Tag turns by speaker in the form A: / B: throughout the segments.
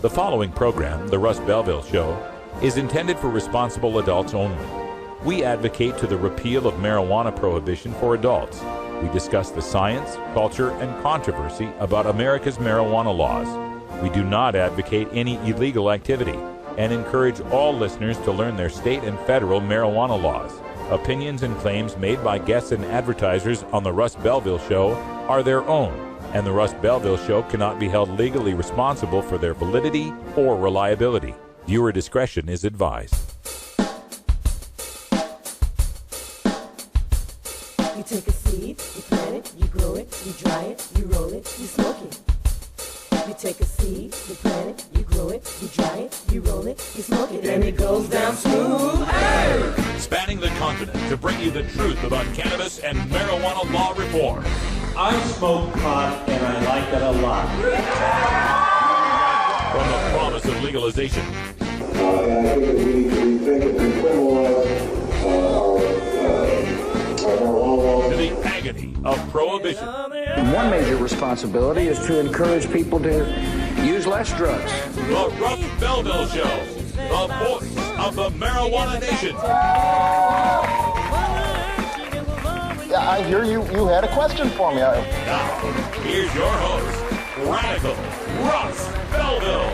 A: The following program, The Russ Belville Show, is intended for responsible adults only. We advocate to the repeal of marijuana prohibition for adults. We discuss the science, culture, and controversy about America's marijuana laws. We do not advocate any illegal activity and encourage all listeners to learn their state and federal marijuana laws. Opinions and claims made by guests and advertisers on The Russ Belville Show are their own, and The Russ Belville Show cannot be held legally responsible for their validity or reliability. Viewer discretion is advised.
B: You take a seed, you plant it, you grow it, you dry it, you roll it, you smoke it. You take a seed, you plant it, you grow it, you dry it, you roll it, you smoke it, and it goes down smooth. Hey!
A: Spanning the continent to bring you the truth about cannabis and marijuana law reform.
C: I smoke pot and I like it a lot.
A: From the promise of legalization.
D: And I think that we think it can criminalize our marijuana laws.
A: To the agony of prohibition.
E: One major responsibility is to encourage people to use less drugs.
A: The Russ Belville Show, the voice of the marijuana nation.
F: Yeah, I hear you had a question for me.
A: Now, here's your host, Radical Russ Belville.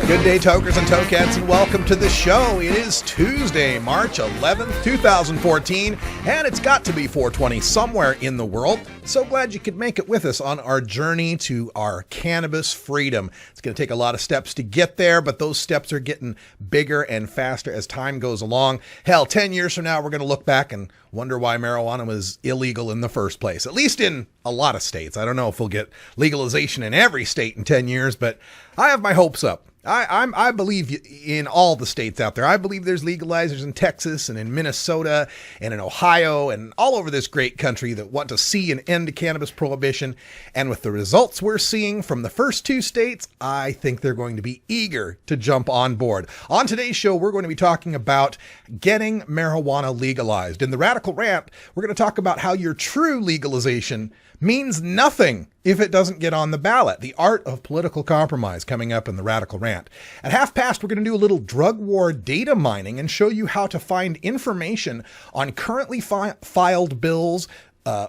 G: Good day, tokers and tokets, and welcome to the show. It is Tuesday, March 11th, 2014, and it's got to be 420 somewhere in the world. So glad you could make it with us on our journey to our cannabis freedom. It's going to take a lot of steps to get there, but those steps are getting bigger and faster as time goes along. Hell, 10 years from now, we're going to look back and wonder why marijuana was illegal in the first place, at least in a lot of states. I don't know if we'll get legalization in every state in 10 years, but I have my hopes up. I believe in all the states out there. I believe there's legalizers in Texas and in Minnesota and in Ohio and all over this great country that want to see an end to cannabis prohibition. And with the results we're seeing from the first two states, I think they're going to be eager to jump on board. On today's show, we're going to be talking about getting marijuana legalized. In the Radical Rant, we're going to talk about how your true legalization means nothing if it doesn't get on the ballot. The art of political compromise coming up in the Radical Rant. At 5:30, we're going to do a little drug war data mining and show you how to find information on currently filed bills,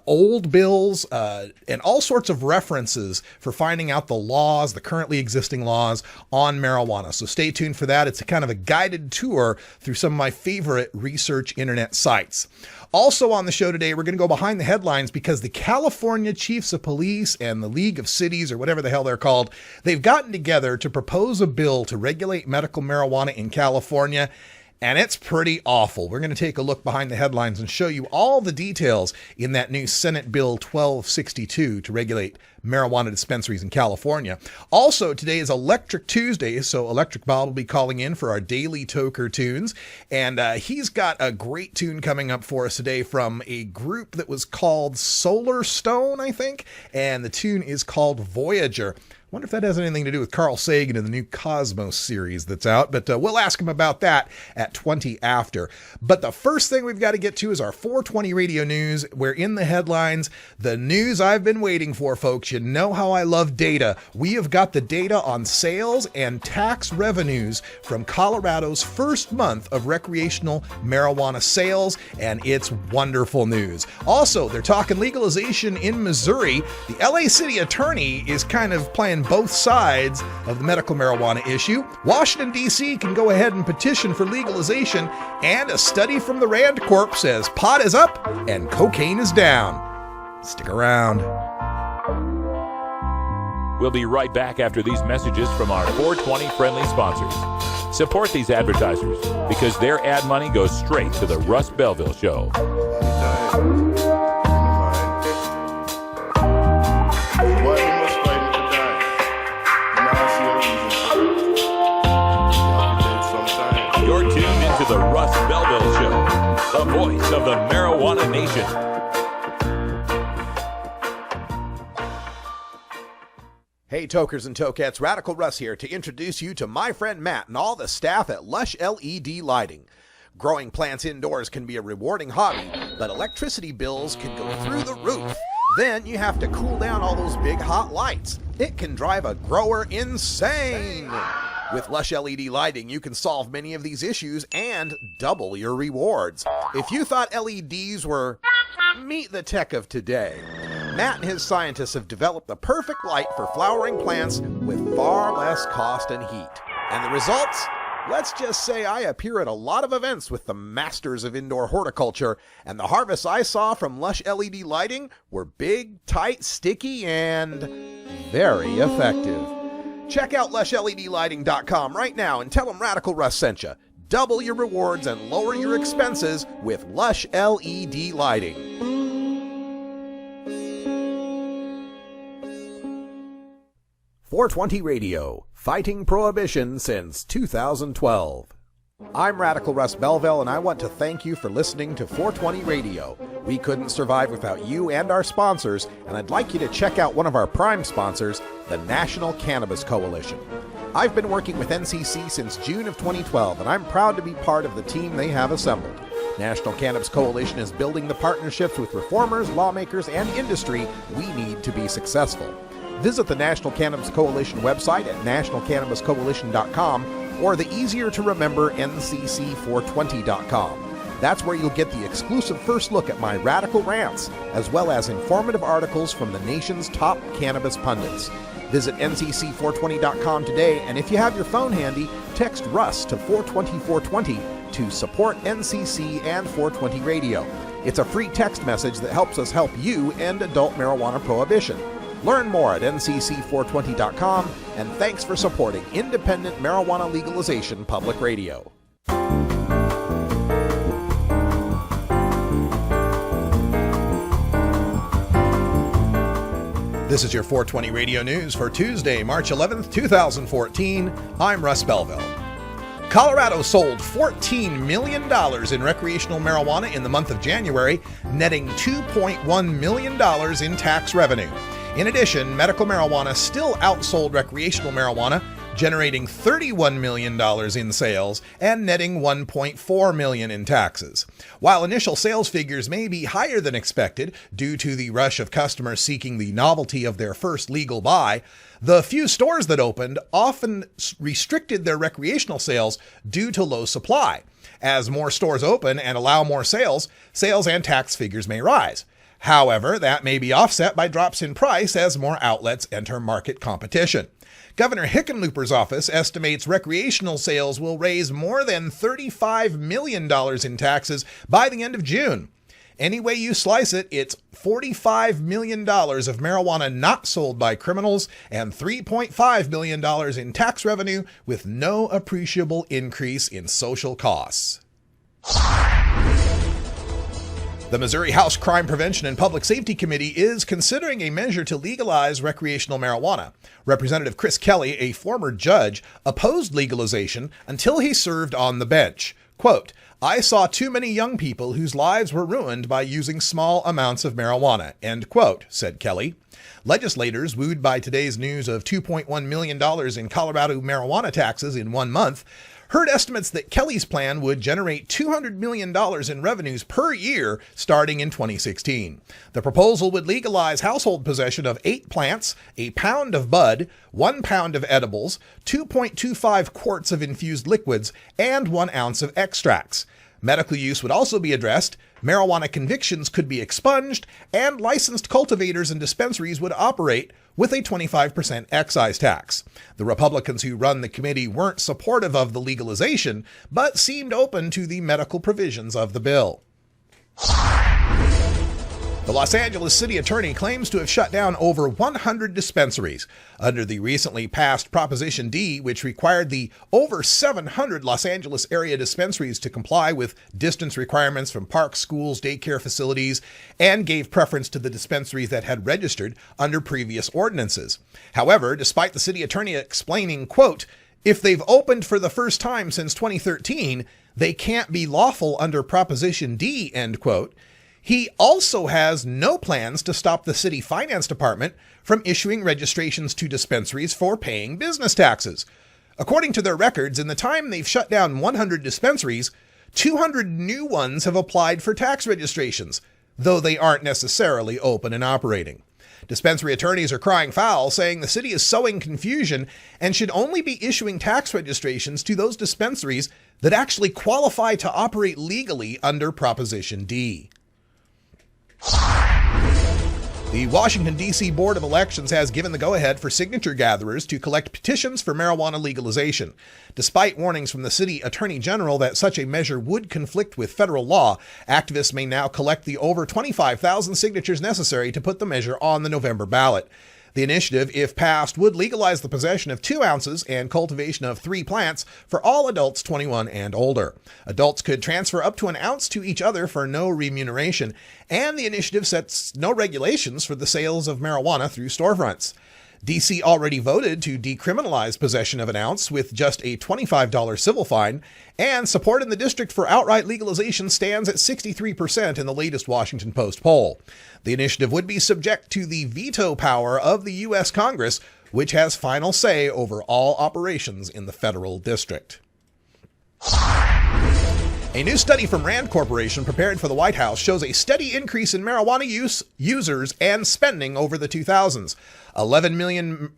G: old bills, and all sorts of references for finding out the laws, the currently existing laws on marijuana. So stay tuned for that. It's a kind of a guided tour through some of my favorite research internet sites. Also on the show today, we're going to go behind the headlines because the California Chiefs of Police and the League of Cities, or whatever the hell they're called, they've gotten together to propose a bill to regulate medical marijuana in California. And it's pretty awful. We're going to take a look behind the headlines and show you all the details in that new Senate Bill 1262 to regulate marijuana dispensaries in California. Also, today is Electric Tuesday, so Electric Bob will be calling in for our daily Toker tunes. And he's got a great tune coming up for us today from a group that was called Solar Stone, I think. And the tune is called Voyager. I wonder if that has anything to do with Carl Sagan and the new Cosmos series that's out, but we'll ask him about that at 20 after. But the first thing we've got to get to is our 420 radio news, where in the headlines, the news I've been waiting for, folks. You know how I love data. We have got the data on sales and tax revenues from Colorado's first month of recreational marijuana sales, and it's wonderful news. Also, they're talking legalization in Missouri. The LA City Attorney is kind of playing both sides of the medical marijuana issue. Washington, D.C. can go ahead and petition for legalization, and a study from the Rand Corp says pot is up and cocaine is down. Stick around.
A: We'll be right back after these messages from our 420 friendly sponsors. Support these advertisers because their ad money goes straight to the Russ Belville Show. You're tuned into the Russ Belville Show, the voice of the marijuana nation.
G: Hey, tokers and tokettes, Radical Russ here to introduce you to my friend Matt and all the staff at Lush LED Lighting. Growing plants indoors can be a rewarding hobby, but electricity bills can go through the roof. Then you have to cool down all those big hot lights. It can drive a grower insane. With Lush LED lighting, you can solve many of these issues and double your rewards. If you thought LEDs were meet the tech of today, Matt and his scientists have developed the perfect light for flowering plants with far less cost and heat. And the results? Let's just say I appear at a lot of events with the masters of indoor horticulture, and the harvests I saw from Lush LED lighting were big, tight, sticky, and very effective. Check out LushLEDlighting.com right now and tell them Radical Russ sent you. Double your rewards and lower your expenses with Lush LED lighting. .420 Radio, fighting prohibition since 2012. I'm Radical Russ Belville, and I want to thank you for listening to 420 Radio. We couldn't survive without you and our sponsors, and I'd like you to check out one of our prime sponsors, the National Cannabis Coalition. I've been working with NCC since June of 2012, and I'm proud to be part of the team they have assembled. National Cannabis Coalition is building the partnerships with reformers, lawmakers, and industry we need to be successful. Visit the National Cannabis Coalition website at nationalcannabiscoalition.com or the easier-to-remember ncc420.com. That's where you'll get the exclusive first look at my radical rants, as well as informative articles from the nation's top cannabis pundits. Visit ncc420.com today, and if you have your phone handy, text Russ to 420-420 to support NCC and 420 Radio. It's a free text message that helps us help you end adult marijuana prohibition. Learn more at ncc420.com, and thanks for supporting independent marijuana legalization public radio. This is your 420 Radio News for Tuesday, March 11th, 2014. I'm Russ Belville. Colorado sold $14 million in recreational marijuana in the month of January, netting $2.1 million in tax revenue. In addition, medical marijuana still outsold recreational marijuana, generating $31 million in sales and netting $1.4 million in taxes. While initial sales figures may be higher than expected due to the rush of customers seeking the novelty of their first legal buy, the few stores that opened often restricted their recreational sales due to low supply. As more stores open and allow more sales and tax figures may rise. However, that may be offset by drops in price as more outlets enter market competition. Governor Hickenlooper's office estimates recreational sales will raise more than $35 million in taxes by the end of June. Any way you slice it, it's $45 million of marijuana not sold by criminals and $3.5 million in tax revenue with no appreciable increase in social costs. The Missouri House Crime Prevention and Public Safety Committee is considering a measure to legalize recreational marijuana. Representative Chris Kelly, a former judge, opposed legalization until he served on the bench. Quote, "I saw too many young people whose lives were ruined by using small amounts of marijuana," end quote, said Kelly. Legislators, wooed by today's news of $2.1 million in Colorado marijuana taxes in 1 month, heard estimates that Kelly's plan would generate $200 million in revenues per year starting in 2016. The proposal would legalize household possession of 8 plants, a pound of bud, 1 pound of edibles, 2.25 quarts of infused liquids, and 1 ounce of extracts. Medical use would also be addressed, marijuana convictions could be expunged, and licensed cultivators and dispensaries would operate with a 25% excise tax. The Republicans who run the committee weren't supportive of the legalization, but seemed open to the medical provisions of the bill. The Los Angeles city attorney claims to have shut down over 100 dispensaries under the recently passed Proposition D, which required the over 700 Los Angeles area dispensaries to comply with distance requirements from parks, schools, daycare facilities, and gave preference to the dispensaries that had registered under previous ordinances. However, despite the city attorney explaining, quote, "If they've opened for the first time since 2013, they can't be lawful under Proposition D," end quote, he also has no plans to stop the city finance department from issuing registrations to dispensaries for paying business taxes. According to their records, in the time they've shut down 100 dispensaries, 200 new ones have applied for tax registrations. though they aren't necessarily open and operating. Dispensary attorneys are crying foul, saying the city is sowing confusion and should only be issuing tax registrations to those dispensaries that actually qualify to operate legally under Proposition D. The Washington, D.C. Board of Elections has given the go-ahead for signature gatherers to collect petitions for marijuana legalization. Despite warnings from the city attorney general that such a measure would conflict with federal law, activists may now collect the over 25,000 signatures necessary to put the measure on the November ballot. The initiative, if passed, would legalize the possession of 2 ounces and cultivation of 3 plants for all adults 21 and older. Adults could transfer up to an ounce to each other for no remuneration, and the initiative sets no regulations for the sales of marijuana through storefronts. D.C. already voted to decriminalize possession of an ounce with just a $25 civil fine, and support in the district for outright legalization stands at 63% in the latest Washington Post poll. The initiative would be subject to the veto power of the U.S. Congress, which has final say over all operations in the federal district. A new study from Rand Corporation prepared for the White House shows a steady increase in marijuana users and spending over the 2000s. 11 million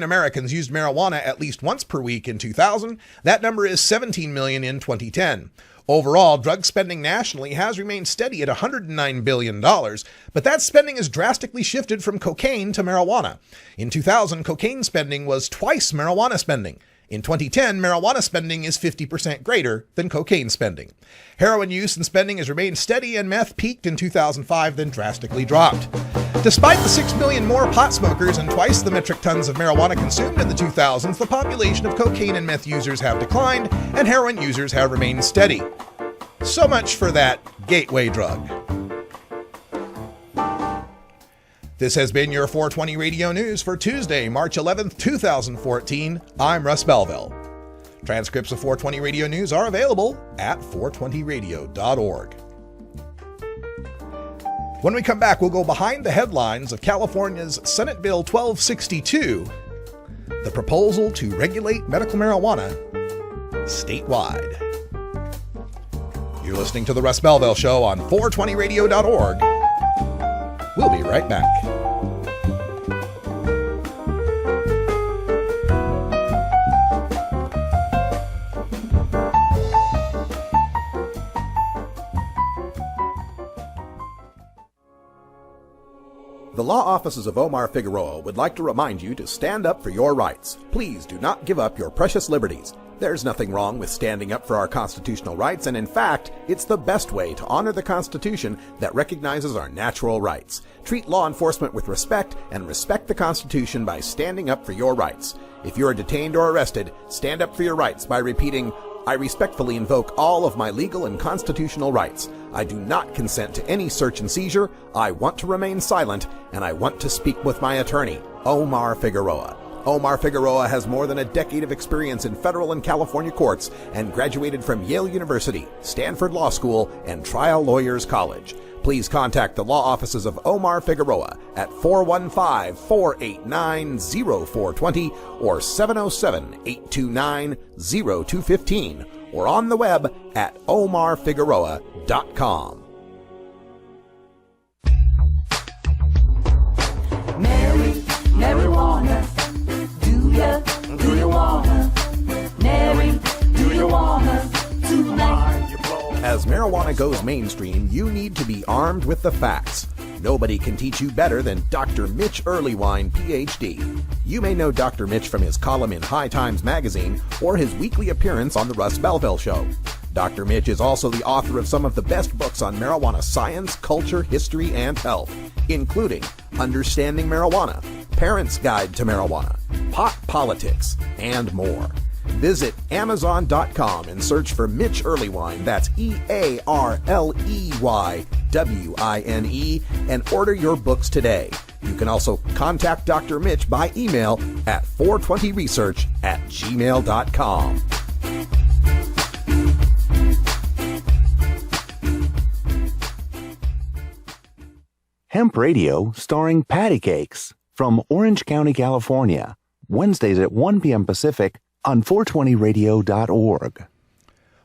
G: Americans used marijuana at least once per week in 2000. That number is 17 million in 2010. Overall, drug spending nationally has remained steady at $109 billion, but that spending has drastically shifted from cocaine to marijuana. In 2000, cocaine spending was twice marijuana spending. In 2010, marijuana spending is 50% greater than cocaine spending. Heroin use and spending has remained steady, and meth peaked in 2005, then drastically dropped. Despite the 6 million more pot smokers and twice the metric tons of marijuana consumed in the 2000s, the population of cocaine and meth users have declined, and heroin users have remained steady. So much for that gateway drug. This has been your 420 Radio News for Tuesday, March 11th, 2014. I'm Russ Belville. Transcripts of 420 Radio News are available at 420radio.org. When we come back, we'll go behind the headlines of California's Senate Bill 1262, the proposal to regulate medical marijuana statewide. You're listening to The Russ Belville Show on 420radio.org. We'll be right back.
H: The law offices of Omar Figueroa would like to remind you to stand up for your rights. Please do not give up your precious liberties. There's nothing wrong with standing up for our constitutional rights, and in fact, it's the best way to honor the Constitution that recognizes our natural rights. Treat law enforcement with respect and respect the Constitution by standing up for your rights. If you are detained or arrested, stand up for your rights by repeating, "I respectfully invoke all of my legal and constitutional rights. I do not consent to any search and seizure. I want to remain silent, and I want to speak with my attorney, Omar Figueroa." Omar Figueroa has more than a decade of experience in federal and California courts and graduated from Yale University, Stanford Law School, and Trial Lawyers College. Please contact the law offices of Omar Figueroa at 415-489-0420 or 707-829-0215 or on the web at omarfigueroa.com.
B: Marijuana, do you wanna? Mary, do you wanna? Tonight.
H: As marijuana goes mainstream, you need to be armed with the facts. Nobody can teach you better than Dr. Mitch Earlywine, Ph.D. You may know Dr. Mitch from his column in High Times magazine or his weekly appearance on The Russ Belville Show. Dr. Mitch is also the author of some of the best books on marijuana science, culture, history, and health, including Understanding Marijuana, Parents' Guide to Marijuana, Pot Politics, and more. Visit Amazon.com and search for Mitch Earlywine, that's EARLEYWINE, and order your books today. You can also contact Dr. Mitch by email at 420research@gmail.com.
I: Hemp Radio starring Patty Cakes from Orange County, California. Wednesdays at 1 p.m. Pacific on 420radio.org.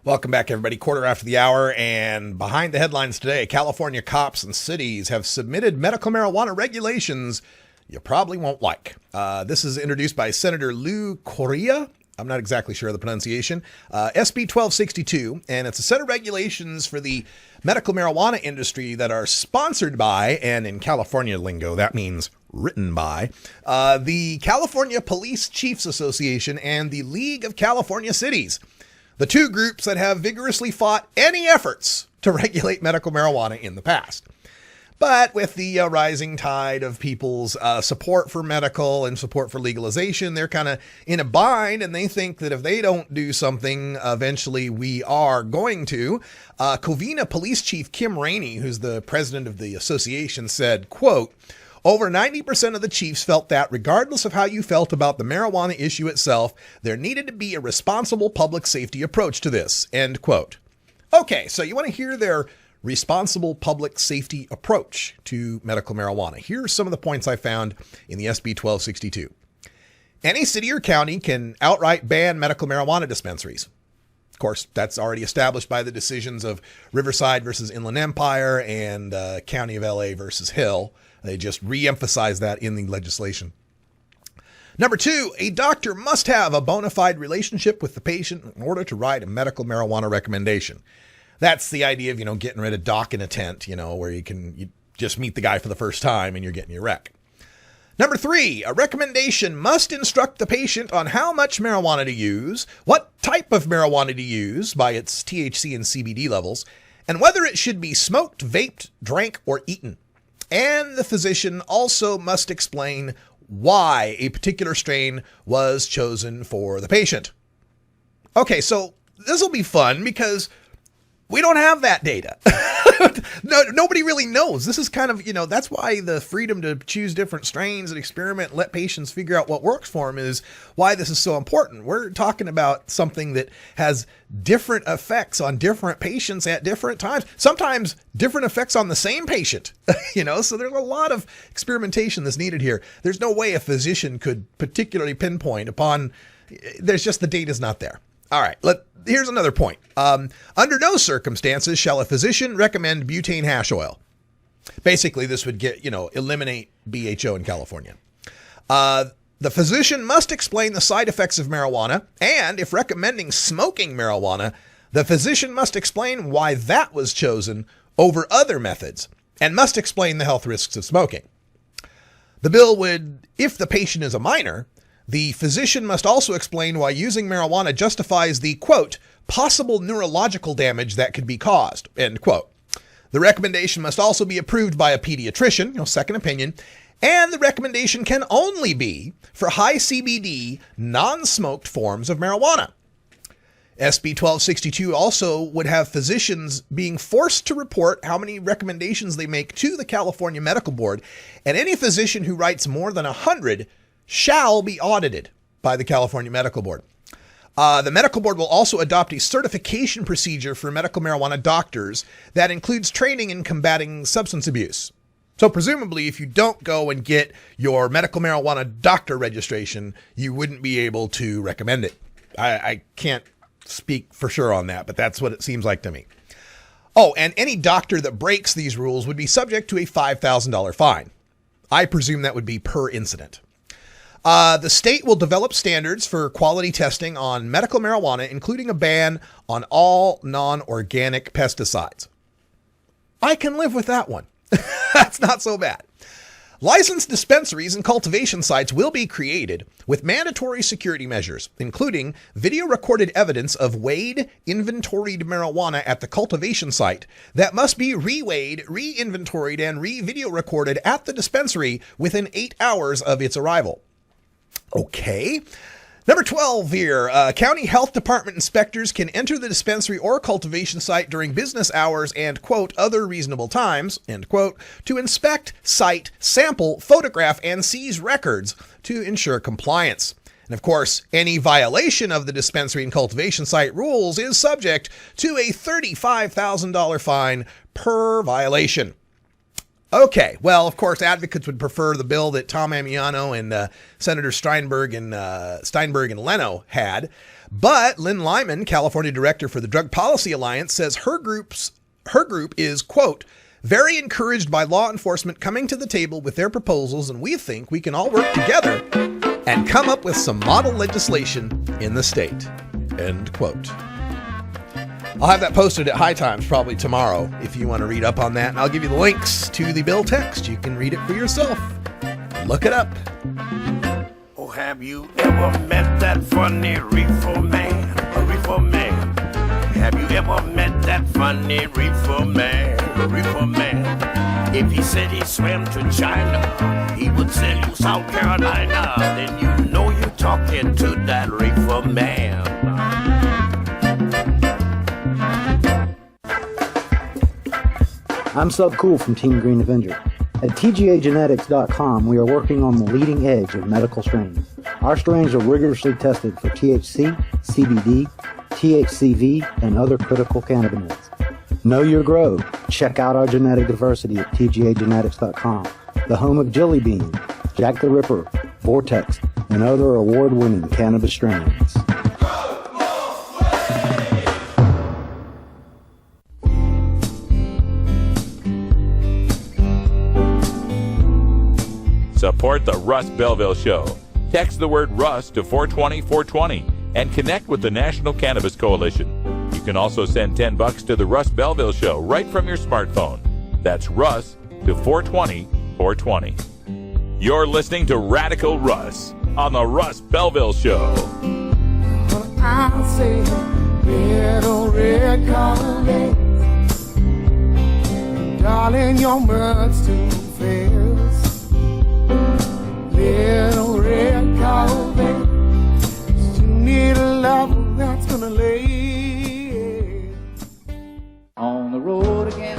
G: Welcome back, everybody. Quarter after the hour, and behind the headlines today, California cops and cities have submitted medical marijuana regulations you probably won't like. This is introduced by Senator Lou Correa. I'm not exactly sure of the pronunciation. SB 1262, and it's a set of regulations for the medical marijuana industry that are sponsored by, and in California lingo, that means written by, the California Police Chiefs Association and the League of California Cities, the two groups that have vigorously fought any efforts to regulate medical marijuana in the past. But with the rising tide of people's support for medical and support for legalization, they're kind of in a bind, and they think that if they don't do something, eventually we are going to. Covina Police Chief Kim Rainey, who's the president of the association, said, quote, "Over 90% of the chiefs felt that regardless of how you felt about the marijuana issue itself, there needed to be a responsible public safety approach to this," end quote. Okay, so you want to hear their responsible public safety approach to medical marijuana. Here are some of the points I found in the SB 1262. Any city or county can outright ban medical marijuana dispensaries. Of course, that's already established by the decisions of Riverside versus Inland Empire and County of LA versus Hill. They just re-emphasize that in the legislation. Number 2, a doctor must have a bona fide relationship with the patient in order to write a medical marijuana recommendation. That's the idea of, getting rid of doc in a tent, where you just meet the guy for the first time and you're getting your rec. Number 3, a recommendation must instruct the patient on how much marijuana to use, what type of marijuana to use by its THC and CBD levels, and whether it should be smoked, vaped, drank, or eaten. And the physician also must explain why a particular strain was chosen for the patient. Okay, so this will be fun because we don't have that data. Nobody really knows. This is kind of, that's why the freedom to choose different strains and experiment, let patients figure out what works for them is why this is so important. We're talking about something that has different effects on different patients at different times, sometimes different effects on the same patient, so there's a lot of experimentation that's needed here. There's no way a physician could particularly pinpoint upon, there's just the data's not there. All right, here's another point. Under no circumstances shall a physician recommend butane hash oil. Basically, this would eliminate BHO in California. The physician must explain the side effects of marijuana, and if recommending smoking marijuana, the physician must explain why that was chosen over other methods, and must explain the health risks of smoking. The bill would, if the patient is a minor, the physician must also explain why using marijuana justifies the, quote, possible neurological damage that could be caused, end quote. The recommendation must also be approved by a pediatrician, second opinion, and the recommendation can only be for high CBD, non-smoked forms of marijuana. SB 1262 also would have physicians being forced to report how many recommendations they make to the California Medical Board, and any physician who writes more than 100 shall be audited by the California Medical Board. The Medical Board will also adopt a certification procedure for medical marijuana doctors that includes training in combating substance abuse. So presumably, if you don't go and get your medical marijuana doctor registration, you wouldn't be able to recommend it. I can't speak for sure on that, but that's what it seems like to me. Oh, and any doctor that breaks these rules would be subject to a $5,000 fine. I presume that would be per incident. The state will develop standards for quality testing on medical marijuana, including a ban on all non-organic pesticides. I can live with that one. That's not so bad. Licensed dispensaries and cultivation sites will be created with mandatory security measures, including video recorded evidence of weighed, inventoried marijuana at the cultivation site that must be re-weighed, re-inventoried, and re-video recorded at the dispensary within 8 hours of its arrival. Okay. Number 12 here, county health department inspectors can enter the dispensary or cultivation site during business hours and, quote, other reasonable times, end quote, to inspect, cite, sample, photograph, and seize records to ensure compliance. And of course, any violation of the dispensary and cultivation site rules is subject to a $35,000 fine per violation. Okay, well, of course, advocates would prefer the bill that Tom Amiano and Senator Steinberg and Leno had. But Lynn Lyman, California director for the Drug Policy Alliance, says her group is, quote, very encouraged by law enforcement coming to the table with their proposals, and we think we can all work together and come up with some model legislation in the state, end quote. I'll have that posted at High Times probably tomorrow if you want to read up on that, and I'll give you the links to the bill text. You can read it for yourself. Look it up.
J: Oh, have you ever met that funny reefer man? A reefer man. Have you ever met that funny reefer man? A reefer man. If he said he swam to China, he would sell you South Carolina. Then you know you're talking to that reefer man.
K: I'm Sub Cool from Team Green Avenger. At TGAgenetics.com, we are working on the leading edge of medical strains. Our strains are rigorously tested for THC, CBD, THCV, and other critical cannabinoids. Know your grow. Check out our genetic diversity at TGAgenetics.com, the home of Jelly Bean, Jack the Ripper, Vortex, and other award-winning cannabis strains.
A: Support the Russ Belville Show. Text the word Russ to 420-420 and connect with the National Cannabis Coalition. You can also send $10 to the Russ Belville Show right from your smartphone. That's Russ to 420-420. You're listening to Radical Russ on the Russ Belville Show.
L: I'll say little red carpet, darling, your much too fast. Little red carpet, you need a lover that's gonna lay
M: on the road again.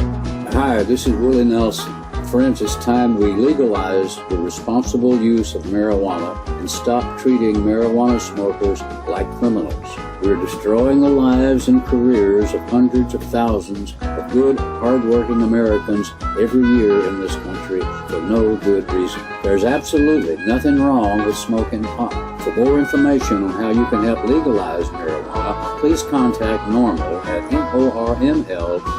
N: Hi, this is Willie Nelson. Friends, it's time we legalize the responsible use of marijuana and stop treating marijuana smokers like criminals. We're destroying the lives and careers of hundreds of thousands of good, hard-working Americans every year in this country for no good reason. There's absolutely nothing wrong with smoking pot. For more information on how you can help legalize marijuana, please contact NORML at NORML.org.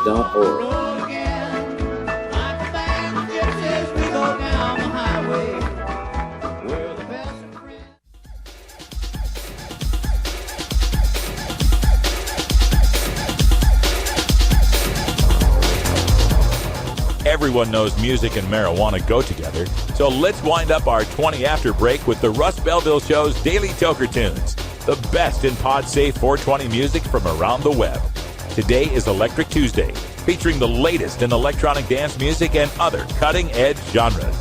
A: Everyone knows music and marijuana go together, so let's wind up our 20 after break with the Russ Belville Show's Daily Toker Tunes, the best in pod-safe 420 music from around the web. Today is Electric Tuesday, featuring the latest in electronic dance music and other cutting-edge genres.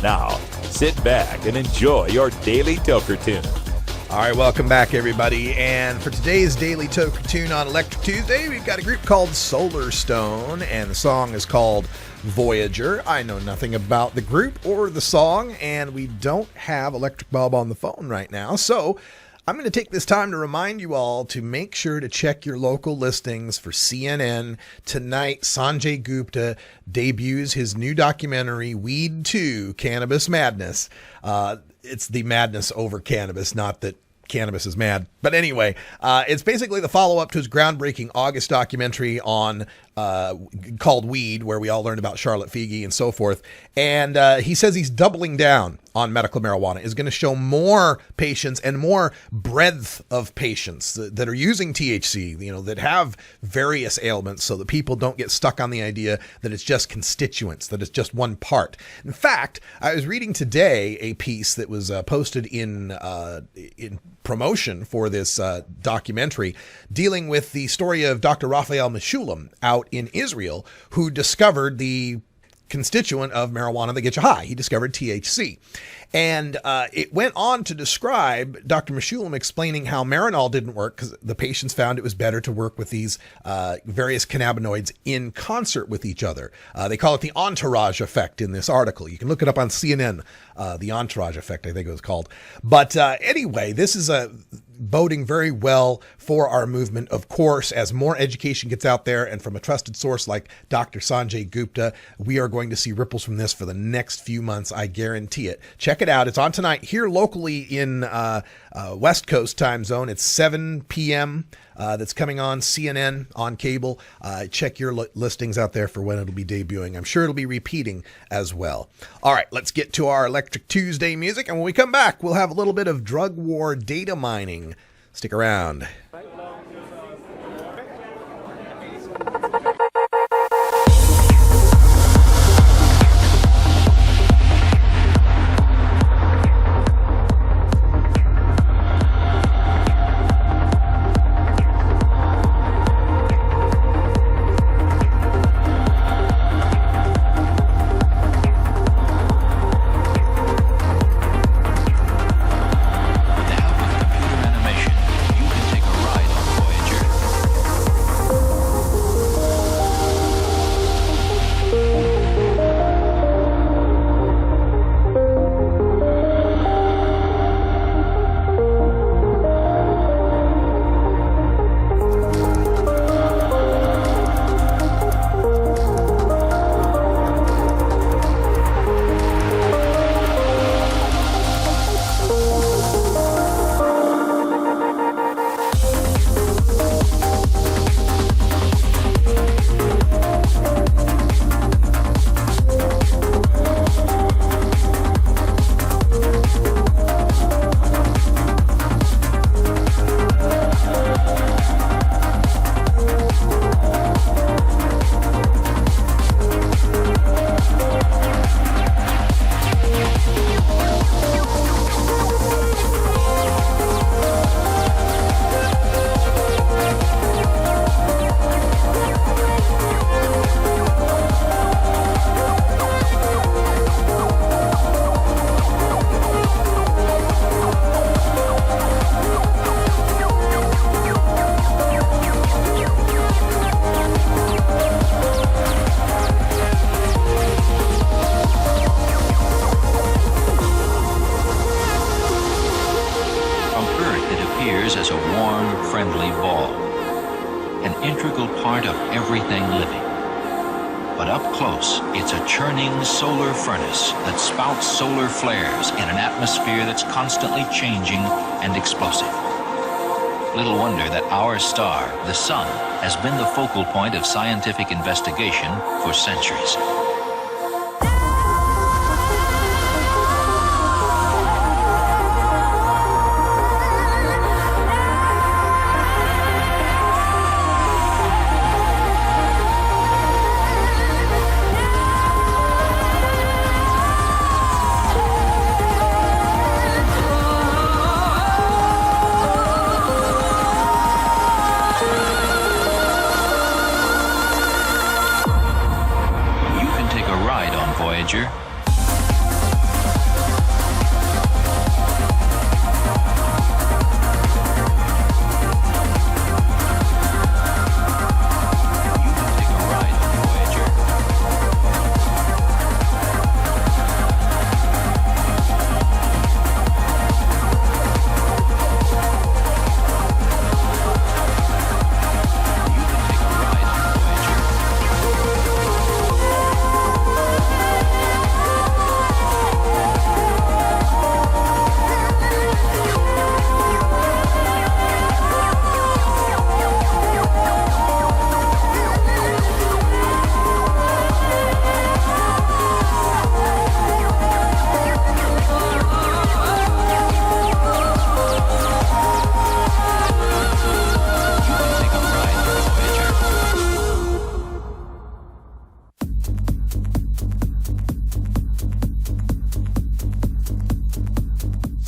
A: Now, sit back and enjoy your Daily Toker Tune.
G: All right, welcome back, everybody. And for today's Daily Toker Tune on Electric Tuesday, we've got a group called Solar Stone, and the song is called Voyager. I know nothing about the group or the song, and we don't have Electric Bob on the phone right now. So I'm going to take this time to remind you all to make sure to check your local listings for CNN. Tonight, Sanjay Gupta debuts his new documentary, Weed 2, Cannabis Madness. It's the madness over cannabis, not that cannabis is mad. But anyway, it's basically the follow-up to his groundbreaking August documentary on called Weed, where we all learned about Charlotte Figi and so forth. And he says he's doubling down on medical marijuana, is going to show more patients and more breadth of patients that are using THC, you know, that have various ailments, so that people don't get stuck on the idea that it's just constituents, that it's just one part. In fact, I was reading today a piece that was posted in promotion for this documentary, dealing with the story of Dr. Raphael Meshulam out in Israel, who discovered the constituent of marijuana that gets you high. He discovered THC. And it went on to describe Dr. Meshulam explaining how Marinol didn't work because the patients found it was better to work with these various cannabinoids in concert with each other. They call it the entourage effect in this article. You can look it up on CNN The Entourage Effect, I think it was called. But anyway, this is boding very well for our movement, of course, as more education gets out there, and from a trusted source like Dr. Sanjay Gupta, we are going to see ripples from this for the next few months. I guarantee it. Check it out. It's on tonight here locally in West Coast time zone. It's 7 p.m. That's coming on CNN on cable. Check your listings out there for when it'll be debuting. I'm sure it'll be repeating as well. All right, let's get to our Electric Tuesday music. And when we come back, we'll have a little bit of drug war data mining. Stick around.
O: Solar flares in an atmosphere that's constantly changing and explosive. Little wonder that our star, the sun, has been the focal point of scientific investigation for centuries.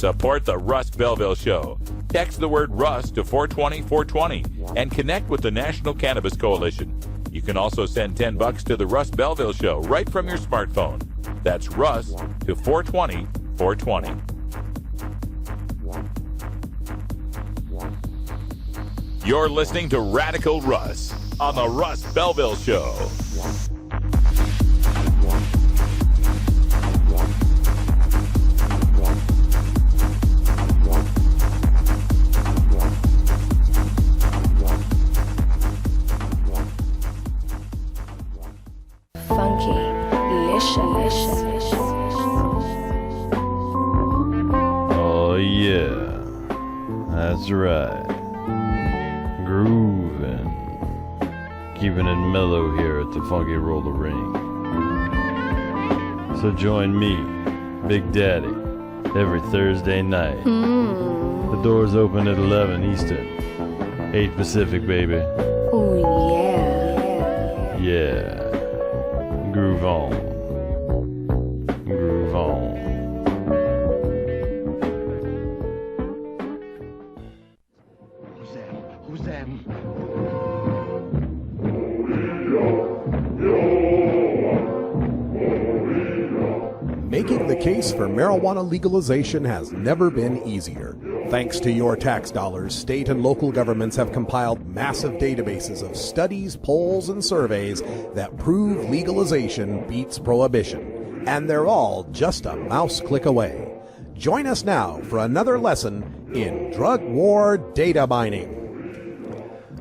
A: Support the Russ Belville Show. Text the word Russ to 420-420 and connect with the National Cannabis Coalition. You can also send $10 to the Russ Belville Show right from your smartphone. That's Russ to 420-420. You're listening to Radical Russ on the Russ Belville Show.
P: yeah. That's right. Grooving. Keeping it mellow here at the Funky Roller Ring. So join me, Big Daddy, every Thursday night. The doors open at 11 Eastern, 8 Pacific, baby.
Q: Oh, yeah.
P: Yeah. Groove on. Groove on.
R: Who's them?
H: Making the case for marijuana legalization has never been easier. Thanks to your tax dollars, state and local governments have compiled massive databases of studies, polls, and surveys that prove legalization beats prohibition. And they're all just a mouse click away. Join us now for another lesson in drug war data mining.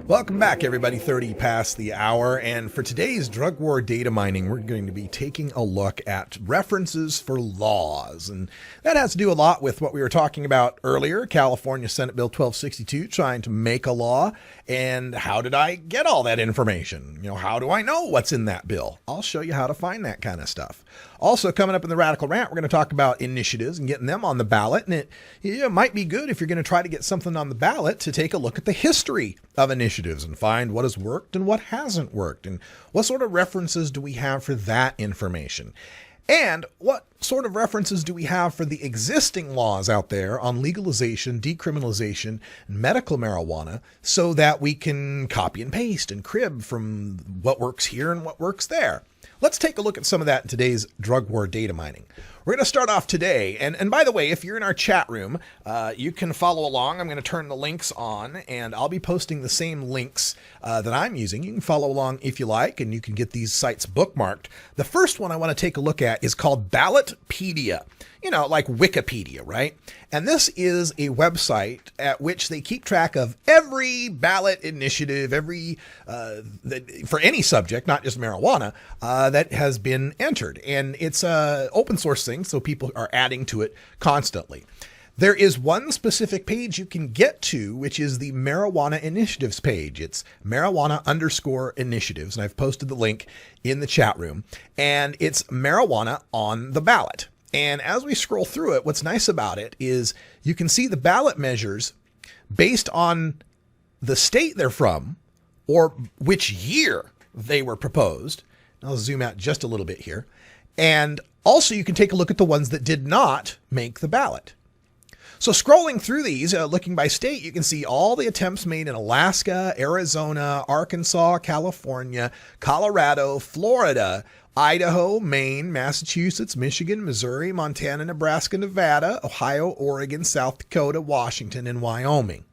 G: Welcome back, everybody. 30 past the hour. And for today's drug war data mining, we're going to be taking a look at references for laws. And that has to do a lot with what we were talking about earlier, California Senate Bill 1262, trying to make a law. And how did I get all that information? How do I know what's in that bill? I'll show you how to find that kind of stuff. Also, coming up in the Radical Rant, we're going to talk about initiatives and getting them on the ballot. And it might be good if you're going to try to get something on the ballot to take a look at the history of initiatives and find what has worked and what hasn't worked. And what sort of references do we have for that information? And what sort of references do we have for the existing laws out there on legalization, decriminalization, and medical marijuana so that we can copy and paste and crib from what works here and what works there? Let's take a look at some of that in today's drug war data mining. We're going to start off today. And by the way, if you're in our chat room, you can follow along. I'm going to turn the links on, and I'll be posting the same links that I'm using. You can follow along if you like, and you can get these sites bookmarked. The first one I want to take a look at is called Ballotpedia. Like Wikipedia, right? And this is a website at which they keep track of every ballot initiative, for any subject, not just marijuana, that has been entered. And it's a open source thing, so people are adding to it constantly. There is one specific page you can get to, which is the Marijuana Initiatives page. It's marijuana_initiatives, and I've posted the link in the chat room. And it's marijuana on the ballot. And as we scroll through it, what's nice about it is you can see the ballot measures based on the state they're from or which year they were proposed. I'll zoom out just a little bit here. And also you can take a look at the ones that did not make the ballot. So scrolling through these, looking by state, you can see all the attempts made in Alaska, Arizona, Arkansas, California, Colorado, Florida, Idaho, Maine, Massachusetts, Michigan, Missouri, Montana, Nebraska, Nevada, Ohio, Oregon, South Dakota, Washington, and Wyoming.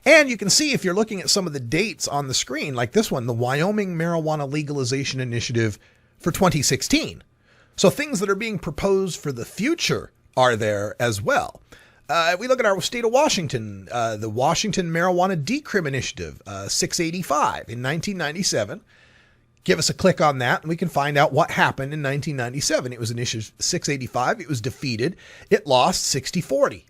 G: And you can see if you're looking at some of the dates on the screen, like this one, the Wyoming Marijuana Legalization Initiative for 2016. So things that are being proposed for the future are there as well. If we look at our state of Washington, the Washington Marijuana Decrim Initiative, 685 in 1997. Give us a click on that and we can find out what happened in 1997. It was initiative 685. It was defeated. It lost 60-40.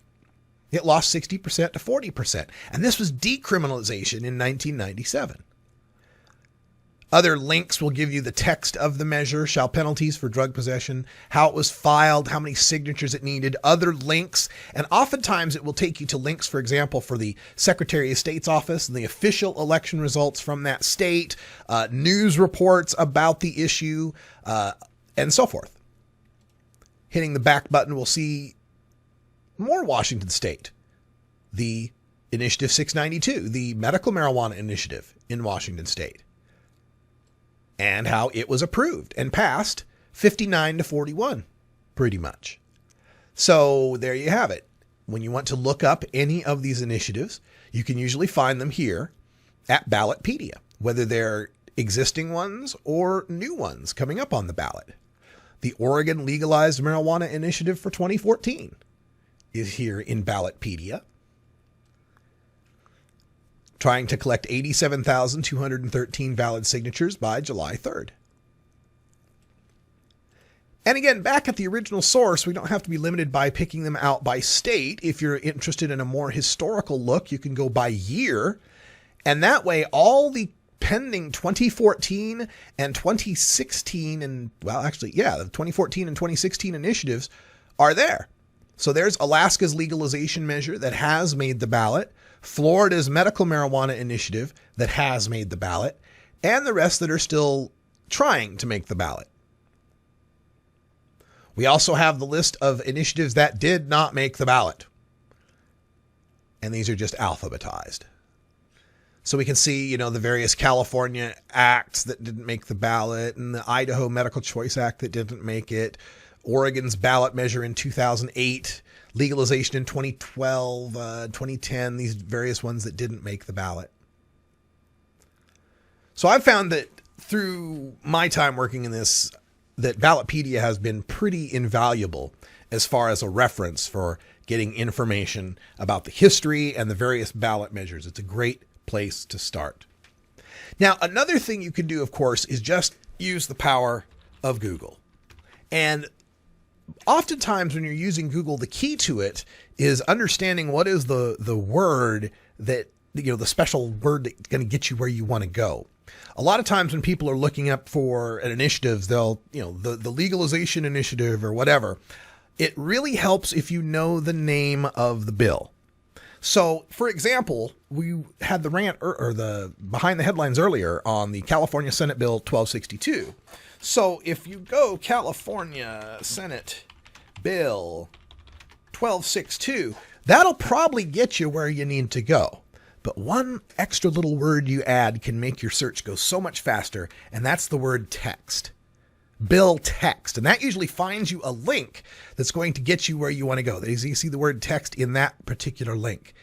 G: It lost 60% to 40%. And this was decriminalization in 1997. Other links will give you the text of the measure, shall penalties for drug possession, how it was filed, how many signatures it needed, other links. And oftentimes it will take you to links, for example, for the Secretary of State's office and the official election results from that state, news reports about the issue, and so forth. Hitting the back button, we'll see more Washington State. The Initiative 692, the Medical Marijuana Initiative in Washington State. And how it was approved and passed 59-41, pretty much. So there you have it. When you want to look up any of these initiatives, you can usually find them here at Ballotpedia, whether they're existing ones or new ones coming up on the ballot. The Oregon Legalized Marijuana Initiative for 2014 is here in Ballotpedia, trying to collect 87,213 valid signatures by July 3rd. And again, back at the original source, we don't have to be limited by picking them out by state. If you're interested in a more historical look, you can go by year. And that way, all the pending 2014 and 2016 and, well, actually, yeah, the 2014 and 2016 initiatives are there. So there's Alaska's legalization measure that has made the ballot, Florida's medical marijuana initiative that has made the ballot, and the rest that are still trying to make the ballot. We also have the list of initiatives that did not make the ballot. And these are just alphabetized. So we can see, the various California acts that didn't make the ballot, and the Idaho Medical Choice Act that didn't make it, Oregon's ballot measure in 2008, legalization in 2012, 2010, these various ones that didn't make the ballot. So I've found that through my time working in this, that Ballotpedia has been pretty invaluable as far as a reference for getting information about the history and the various ballot measures. It's a great place to start. Now, another thing you can do, of course, is just use the power of Google. And oftentimes when you're using Google, the key to it is understanding what is the word that, the special word that's going to get you where you want to go. A lot of times when people are looking up for an initiative, they'll, the legalization initiative or whatever, it really helps if you know the name of the bill. So, for example, we had the rant or the behind the headlines earlier on the California Senate Bill 1262. So if you go California Senate Bill 1262, that'll probably get you where you need to go. But one extra little word you add can make your search go so much faster, and that's the word text. Bill text. And that usually finds you a link that's going to get you where you want to go. You see the word text in that particular link.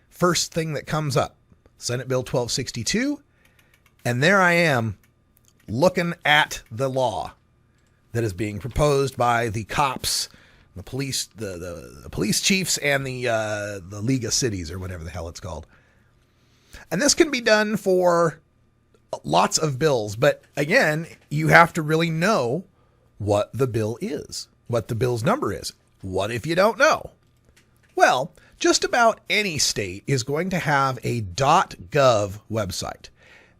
G: First thing that comes up, Senate Bill 1262, and there I am looking at the law that is being proposed by the cops, the police, the police chiefs, and the League of Cities, or whatever the hell it's called. And this can be done for lots of bills, but again, you have to really know what the bill is, what the bill's number is. What if you don't know? Well, just about any state is going to have a .gov website,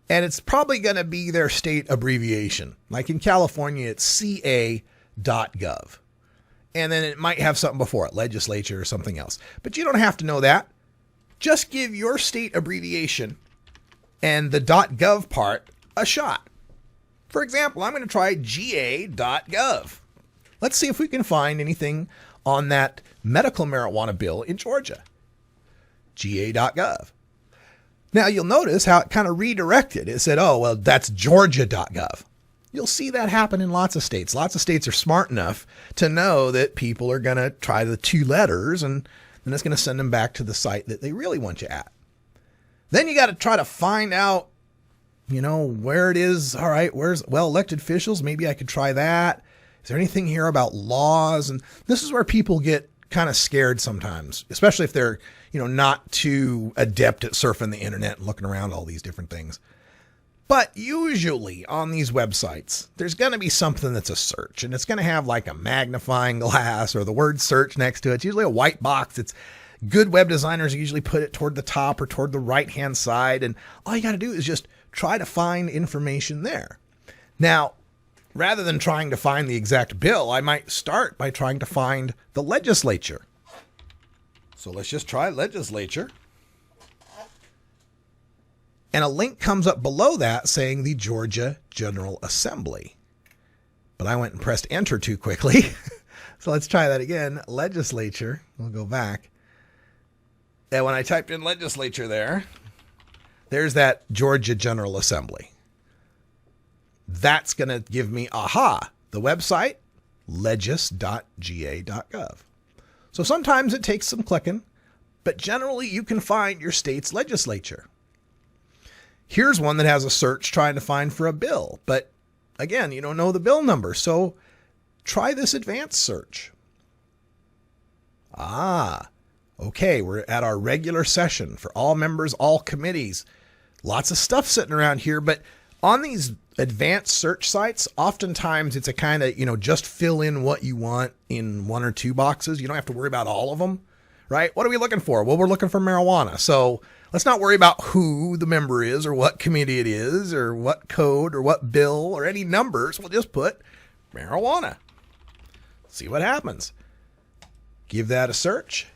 G: and it's probably going to be their state abbreviation. Like in California, it's ca.gov. And then it might have something before it, legislature or something else. But you don't have to know that. Just give your state abbreviation and the .gov part a shot. For example, I'm going to try ga.gov. Let's see if we can find anything on that medical marijuana bill in Georgia. ga.gov. Now you'll notice how it kind of redirected. It said, oh, well, that's georgia.gov. You'll see that happen in lots of states. Lots of states are smart enough to know that people are going to try the two letters, and then it's going to send them back to the site that they really want you at. Then you got to try to find out, where it is. All right, elected officials? Maybe I could try that. Is there anything here about laws? And this is where people get kind of scared sometimes, especially if they're, not too adept at surfing the internet and looking around all these different things. But usually on these websites, there's going to be something that's a search, and it's going to have like a magnifying glass or the word search next to it. It's usually a white box. It's good web designers usually put it toward the top or toward the right-hand side, and all you got to do is just try to find information there. Now, rather than trying to find the exact bill, I might start by trying to find the legislature. So let's just try legislature. And a link comes up below that saying the Georgia General Assembly. But I went and pressed enter too quickly. So let's try that again. Legislature. We'll go back. And when I typed in legislature there's that Georgia General Assembly. That's going to give me, the website, legis.ga.gov. So sometimes it takes some clicking, but generally you can find your state's legislature. Here's one that has a search trying to find for a bill, but again, you don't know the bill number, so try this advanced search. Okay, we're at our regular session for all members, all committees. Lots of stuff sitting around here, but On these advanced search sites, oftentimes it's a kind of, just fill in what you want in one or two boxes. You don't have to worry about all of them, right? What are we looking for? Well, we're looking for marijuana. So let's not worry about who the member is or what committee it is or what code or what bill or any numbers. We'll just put marijuana. See what happens. Give that a search.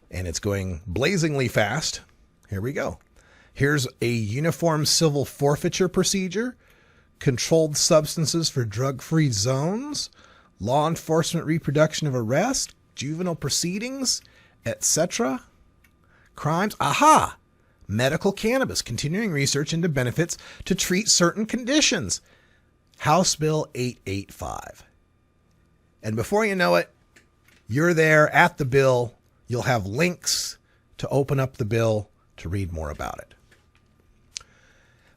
G: And it's going blazingly fast. Here we go. Here's a uniform civil forfeiture procedure, controlled substances for drug-free zones, law enforcement reproduction of arrest, juvenile proceedings, etc. Crimes. Aha! Medical cannabis, continuing research into benefits to treat certain conditions. House Bill 885. And before you know it, you're there at the bill. You'll have links to open up the bill to read more about it.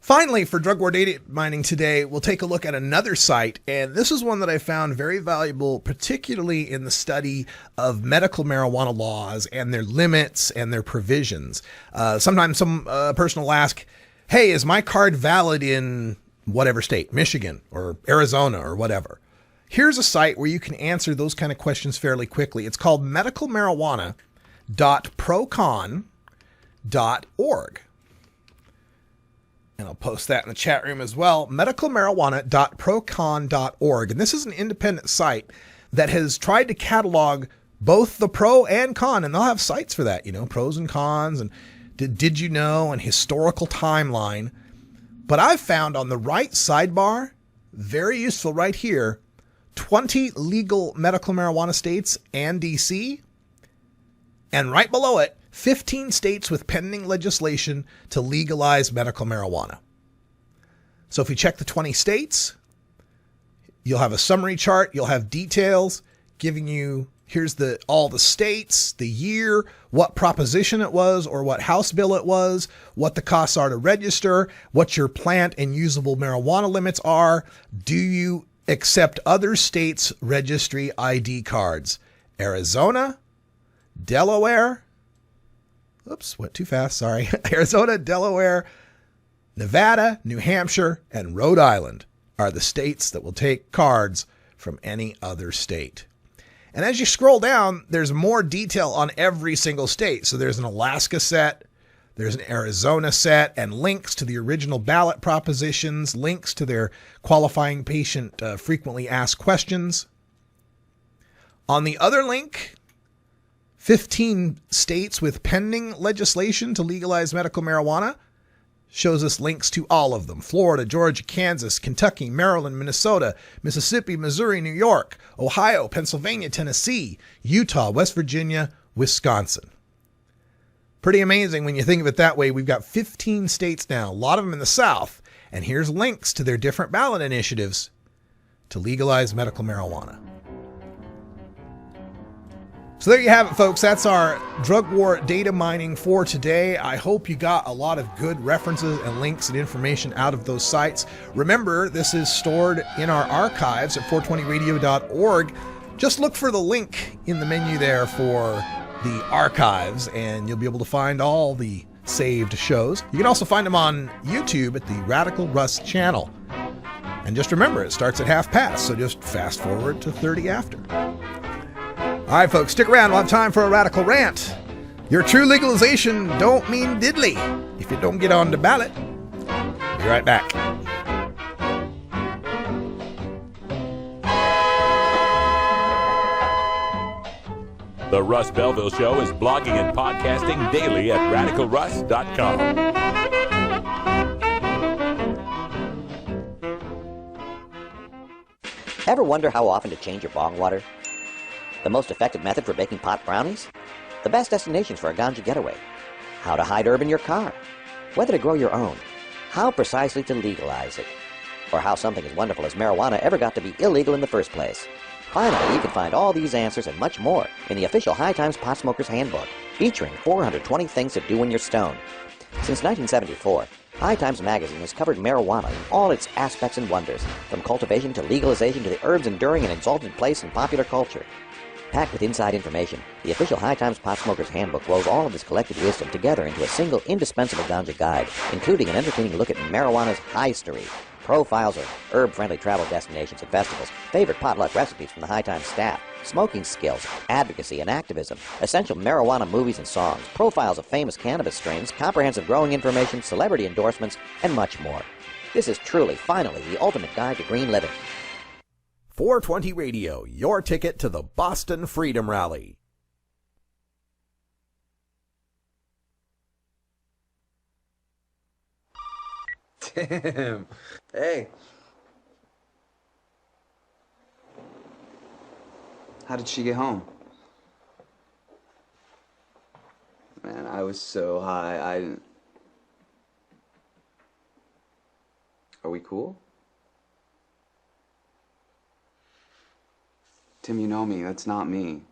G: Finally, for drug war data mining today, we'll take a look at another site, and this is one that I found very valuable, particularly in the study of medical marijuana laws and their limits and their provisions. Sometimes some person will ask, hey, is my card valid in whatever state, Michigan or Arizona or whatever? Here's a site where you can answer those kind of questions fairly quickly. It's called medicalmarijuana.procon.org. And I'll post that in the chat room as well, medicalmarijuana.procon.org. And this is an independent site that has tried to catalog both the pro and con, and they'll have sites for that, pros and cons, and did you know, and historical timeline. But I've found on the right sidebar, very useful right here, 20 legal medical marijuana states and DC, and right below it, 15 states with pending legislation to legalize medical marijuana. So if you check the 20 states, you'll have a summary chart. You'll have details giving you, here's all the states, the year, what proposition it was or what House bill it was, what the costs are to register, what your plant and usable marijuana limits are. Do you accept other states' registry ID cards? Arizona, Delaware, oops, went too fast, sorry. Arizona, Delaware, Nevada, New Hampshire, and Rhode Island are the states that will take cards from any other state. And as you scroll down, there's more detail on every single state. So there's an Alaska set, there's an Arizona set, and links to the original ballot propositions, links to their qualifying patient frequently asked questions. On the other link, 15 states with pending legislation to legalize medical marijuana, shows us links to all of them. Florida, Georgia, Kansas, Kentucky, Maryland, Minnesota, Mississippi, Missouri, New York, Ohio, Pennsylvania, Tennessee, Utah, West Virginia, Wisconsin. Pretty amazing when you think of it that way. We've got 15 states now, a lot of them in the South, and here's links to their different ballot initiatives to legalize medical marijuana. So there you have it, folks. That's our drug war data mining for today. I hope you got a lot of good references and links and information out of those sites. Remember, this is stored in our archives at 420radio.org. Just look for the link in the menu there for the archives, and you'll be able to find all the saved shows. You can also find them on YouTube at the Radical Russ channel. And just remember, it starts at 1:30, so just fast forward to 30 after. All right, folks, stick around. We'll have time for a radical rant. Your true legalization don't mean diddly if you don't get on the ballot. Be right back.
A: The Russ Belville Show is blogging and podcasting daily at radicalruss.com.
R: Ever wonder how often to change your bong water? The most effective method for baking pot brownies? The best destinations for a ganja getaway? How to hide herb in your car? Whether to grow your own? How precisely to legalize it? Or how something as wonderful as marijuana ever got to be illegal in the first place? Finally, you can find all these answers and much more in the official High Times Pot Smoker's Handbook, featuring 420 things to do when you're stoned. Since 1974, High Times Magazine has covered marijuana in all its aspects and wonders, from cultivation to legalization to the herb's enduring and exalted place in popular culture. Packed with inside information, the official High Times Pot Smoker's Handbook rolls all of this collected wisdom together into a single indispensable ganja guide, including an entertaining look at marijuana's history, profiles of herb-friendly travel destinations and festivals, favorite potluck recipes from the High Times staff, smoking skills, advocacy and activism, essential marijuana movies and songs, profiles of famous cannabis strains, comprehensive growing information, celebrity endorsements, and much more. This is truly, finally, the ultimate guide to green living.
H: 420 Radio, your ticket to the Boston Freedom Rally.
S: Damn. Hey. How did she get home? Man, I was so high, I didn't... Are we cool? Tim, you know me. That's not me.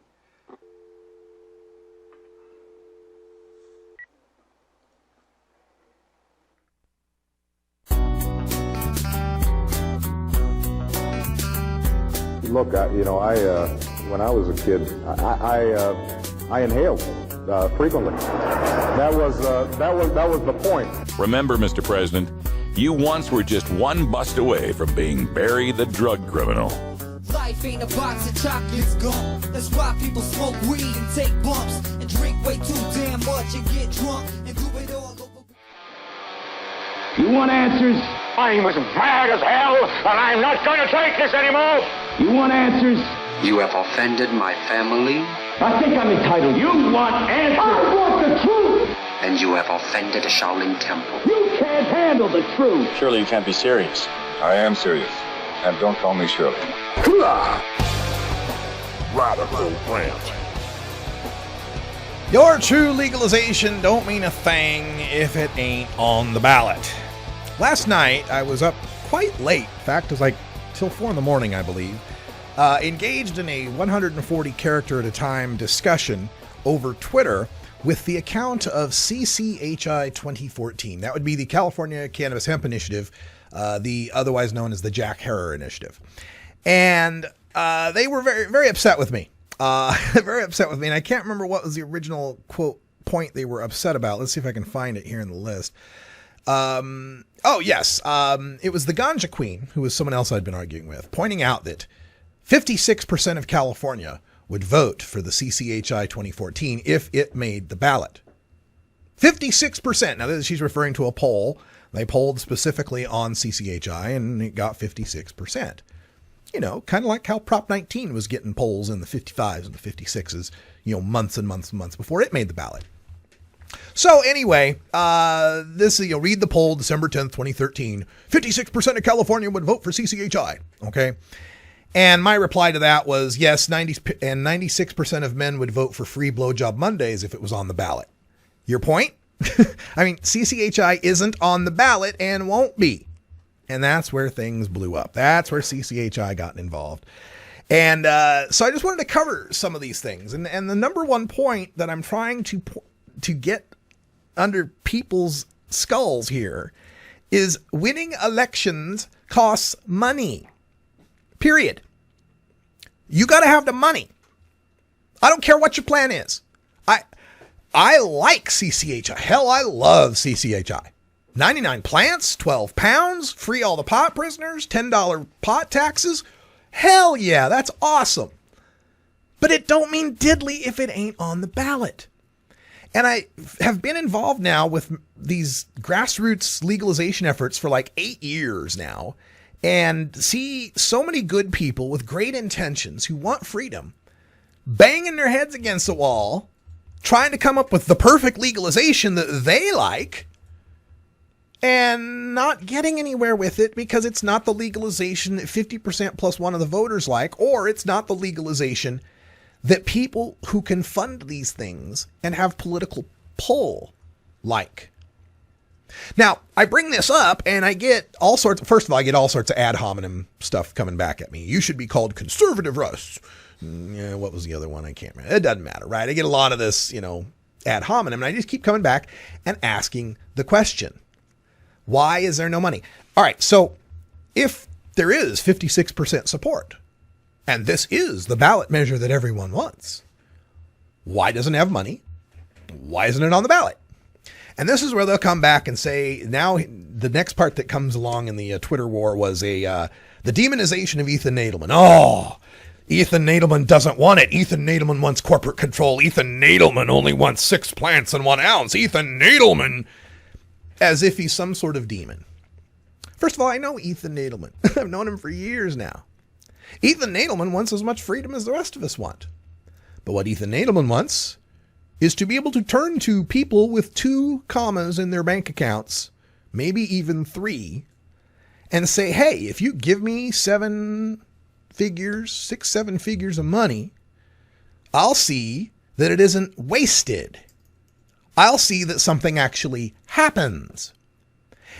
T: Look, when I was a kid, I inhaled frequently. That was the point.
A: Remember, Mr. President, you once were just one bust away from being Barry the drug criminal.
U: Life ain't a box of chocolates gum. That's why people smoke weed and take bumps and drink way too damn much and get drunk and do it all over.
J: You want answers? I'm as mad as hell, and I'm not going to take this anymore. You want answers?
V: You have offended my family.
J: I think I'm entitled. You want answers? I want the truth.
V: And you have offended a Shaolin temple.
J: You can't handle the truth.
W: Surely you can't be serious. I am serious. And don't call me Shirley.
J: Radical rant.
G: Your true legalization don't mean a thing if it ain't on the ballot. Last night, I was up quite late. In fact, it was like till 4 in the morning, I believe. Engaged in a 140 character at a time discussion over Twitter with the account of CCHI 2014. That would be the California Cannabis Hemp Initiative, the otherwise known as the Jack Herer Initiative. And they were very, very upset with me. Very upset with me. And I can't remember what was the original quote point they were upset about. Let's see if I can find it here in the list. Oh, yes. It was the Ganja Queen, who was someone else I'd been arguing with, pointing out that 56% of California would vote for the CCHI 2014 if it made the ballot. 56%. Now, she's referring to a poll. They polled specifically on CCHI, and it got 56%. You know, kind of like how Prop 19 was getting polls in the 55s and the 56s, months and months and months before it made the ballot. So anyway, read the poll, December 10th, 2013. 56% of California would vote for CCHI. Okay. And my reply to that was, yes, 96% of men would vote for free blowjob Mondays if it was on the ballot. Your point? I mean, CCHI isn't on the ballot and won't be. And that's where things blew up. That's where CCHI got involved. And so I just wanted to cover some of these things. And the number one point that I'm trying to get under people's skulls here is winning elections costs money. Period. You got to have the money. I don't care what your plan is. I like CCHI. Hell, I love CCHI. 99 plants, 12 pounds, free all the pot prisoners, $10 pot taxes. Hell yeah, that's awesome. But it don't mean diddly if it ain't on the ballot. And I have been involved now with these grassroots legalization efforts for like 8 years now, and see so many good people with great intentions who want freedom banging their heads against the wall, trying to come up with the perfect legalization that they like, and not getting anywhere with it because it's not the legalization that 50% plus one of the voters like, or it's not the legalization that people who can fund these things and have political pull like. Now, I bring this up and I get all sorts of ad hominem stuff coming back at me. You should be called conservative, Russ. Yeah, what was the other one? I can't remember. It doesn't matter, right? I get a lot of this, ad hominem, and I just keep coming back and asking the question. Why is there no money? All right, so if there is 56% support, and this is the ballot measure that everyone wants, why doesn't it have money? Why isn't it on the ballot? And this is where they'll come back and say, now the next part that comes along in the Twitter war was the demonization of Ethan Nadelmann. Oh, Ethan Nadelmann doesn't want it. Ethan Nadelmann wants corporate control. Ethan Nadelmann only wants 6 plants and 1 ounce. Ethan Nadelmann, as if he's some sort of demon. First of all, I know Ethan Nadelmann. I've known him for years now. Ethan Nadelmann wants as much freedom as the rest of us want. But what Ethan Nadelmann wants is to be able to turn to people with 2 commas in their bank accounts, maybe even 3, and say, hey, if you give me 7 figures of money, I'll see that it isn't wasted. I'll see that something actually happens.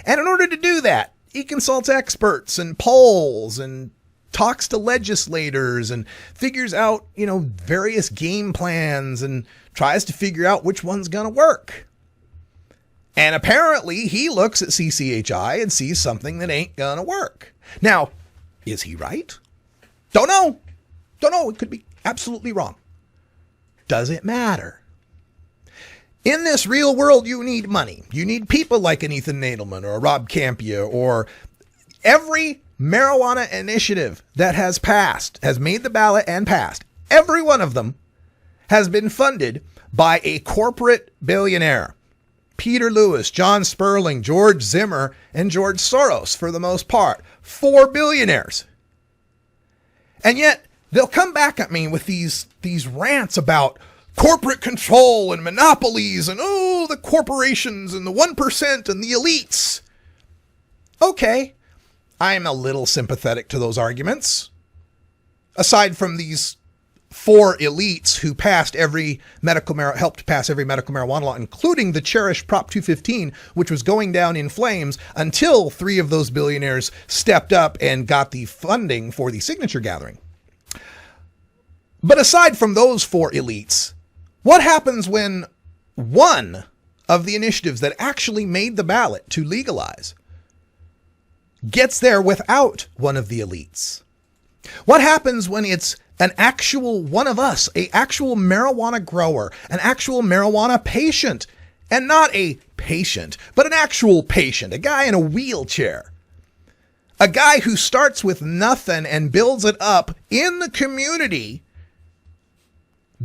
G: And in order to do that, he consults experts and polls and talks to legislators and figures out, various game plans and tries to figure out which one's going to work. And apparently he looks at CCHI and sees something that ain't going to work. Now, is he right? Don't know. It could be absolutely wrong. Does it matter? In this real world, you need money. You need people like an Ethan Nadelmann or a Rob Campia, or every marijuana initiative that has passed, has made the ballot and passed. Every one of them has been funded by a corporate billionaire. Peter Lewis, John Sperling, George Zimmer, and George Soros, for the most part. 4 billionaires. And yet, they'll come back at me with these rants about corporate control and monopolies and, the corporations and the 1% and the elites. Okay, I'm a little sympathetic to those arguments. Aside from these 4 elites who passed helped pass every medical marijuana law, including the cherished Prop 215, which was going down in flames until 3 of those billionaires stepped up and got the funding for the signature gathering. But aside from those 4 elites, what happens when one of the initiatives that actually made the ballot to legalize gets there without one of the elites? What happens when it's an actual one of us, an actual marijuana grower, an actual marijuana patient, and not a patient, but an actual patient, a guy in a wheelchair, a guy who starts with nothing and builds it up in the community,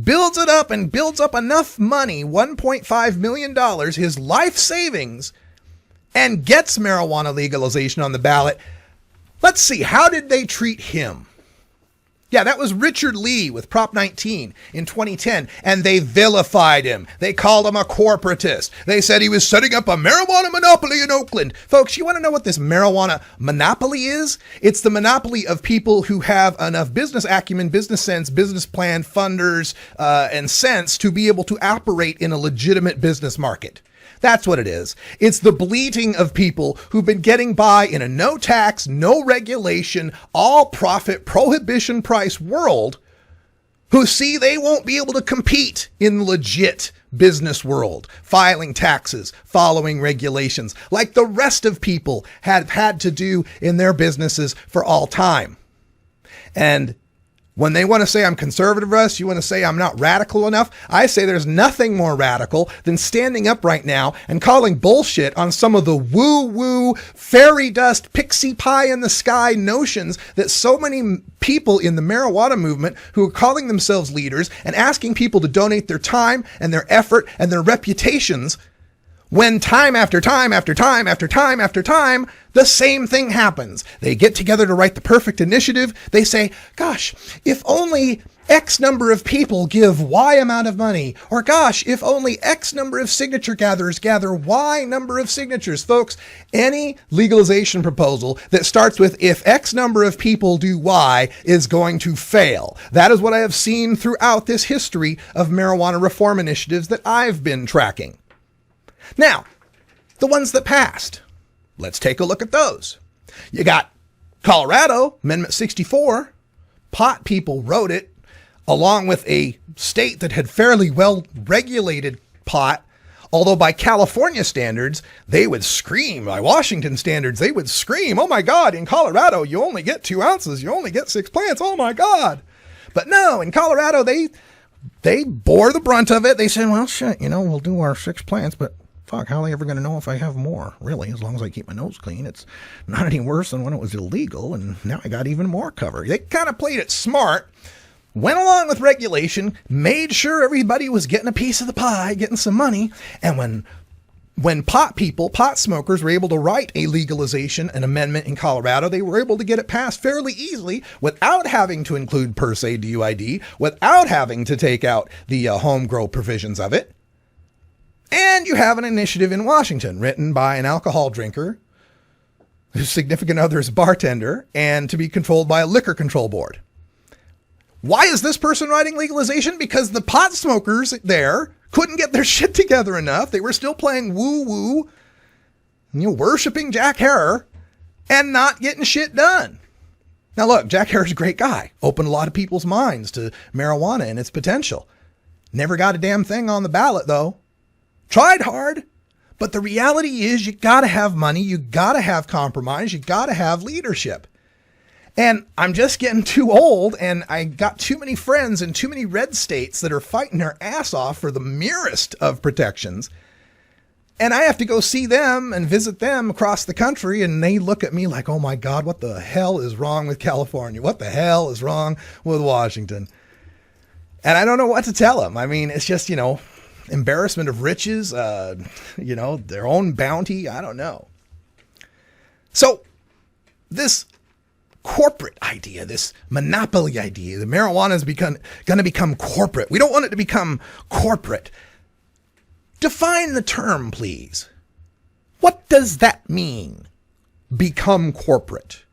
G: builds it up and builds up enough money, $1.5 million, his life savings, and gets marijuana legalization on the ballot. Let's see, how did they treat him? Yeah, that was Richard Lee with Prop 19 in 2010, and they vilified him. They called him a corporatist. They said he was setting up a marijuana monopoly in Oakland. Folks, you want to know what this marijuana monopoly is? It's the monopoly of people who have enough business acumen, business sense, business plan, funders, and sense to be able to operate in a legitimate business market. That's what it is. It's the bleating of people who've been getting by in a no tax, no regulation, all profit, prohibition price world, who see they won't be able to compete in the legit business world, filing taxes, following regulations, like the rest of people have had to do in their businesses for all time. And when they want to say I'm conservative, Russ, you want to say I'm not radical enough, I say there's nothing more radical than standing up right now and calling bullshit on some of the woo-woo, fairy dust, pixie pie in the sky notions that so many people in the marijuana movement who are calling themselves leaders and asking people to donate their time and their effort and their reputations, when time after time after time after time after time, the same thing happens. They get together to write the perfect initiative. They say, gosh, if only X number of people give Y amount of money, or gosh, if only X number of signature gatherers gather Y number of signatures. Folks, any legalization proposal that starts with if X number of people do Y is going to fail. That is what I have seen throughout this history of marijuana reform initiatives that I've been tracking. Now, the ones that passed, let's take a look at those. You got Colorado, Amendment 64. Pot people wrote it, along with a state that had fairly well regulated pot, Although by California standards, they would scream. By Washington standards, they would scream, oh my God, in Colorado, you only get 2 ounces. You only get 6 plants. Oh my God. But no, in Colorado, they bore the brunt of it. They said, well, shit, we'll do our 6 plants, but fuck, how are they ever going to know if I have more? Really, as long as I keep my nose clean, it's not any worse than when it was illegal, and now I got even more cover. They kind of played it smart, went along with regulation, made sure everybody was getting a piece of the pie, getting some money, and when pot smokers were able to write a legalization, an amendment in Colorado, they were able to get it passed fairly easily without having to include per se DUID, without having to take out the home grow provisions of it. And you have an initiative in Washington written by an alcohol drinker whose significant other is a bartender and to be controlled by a liquor control board. Why is this person writing legalization? Because the pot smokers there couldn't get their shit together enough. They were still playing woo-woo, worshiping Jack Herer and not getting shit done. Now look, Jack Herer's a great guy. Opened a lot of people's minds to marijuana and its potential. Never got a damn thing on the ballot though. Tried hard, but the reality is you got to have money, you got to have compromise, you got to have leadership. And I'm just getting too old, and I got too many friends in too many red states that are fighting their ass off for the merest of protections. And I have to go see them and visit them across the country, and they look at me like, oh my God, what the hell is wrong with California? What the hell is wrong with Washington? And I don't know what to tell them. I mean, it's just, embarrassment of riches, their own bounty. I don't know. So this corporate idea, this monopoly idea, the marijuana is going to become corporate. We don't want it to become corporate. Define the term, please. What does that mean? Become corporate.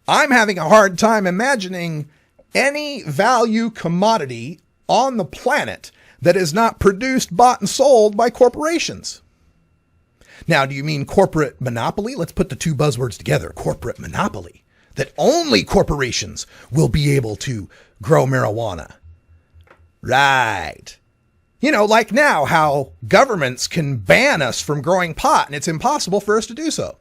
G: I'm having a hard time imagining any value commodity on the planet that is not produced, bought, and sold by corporations. Now, do you mean corporate monopoly? Let's put the two buzzwords together. Corporate monopoly. That only corporations will be able to grow marijuana. Right. Like now, how governments can ban us from growing pot, and it's impossible for us to do so.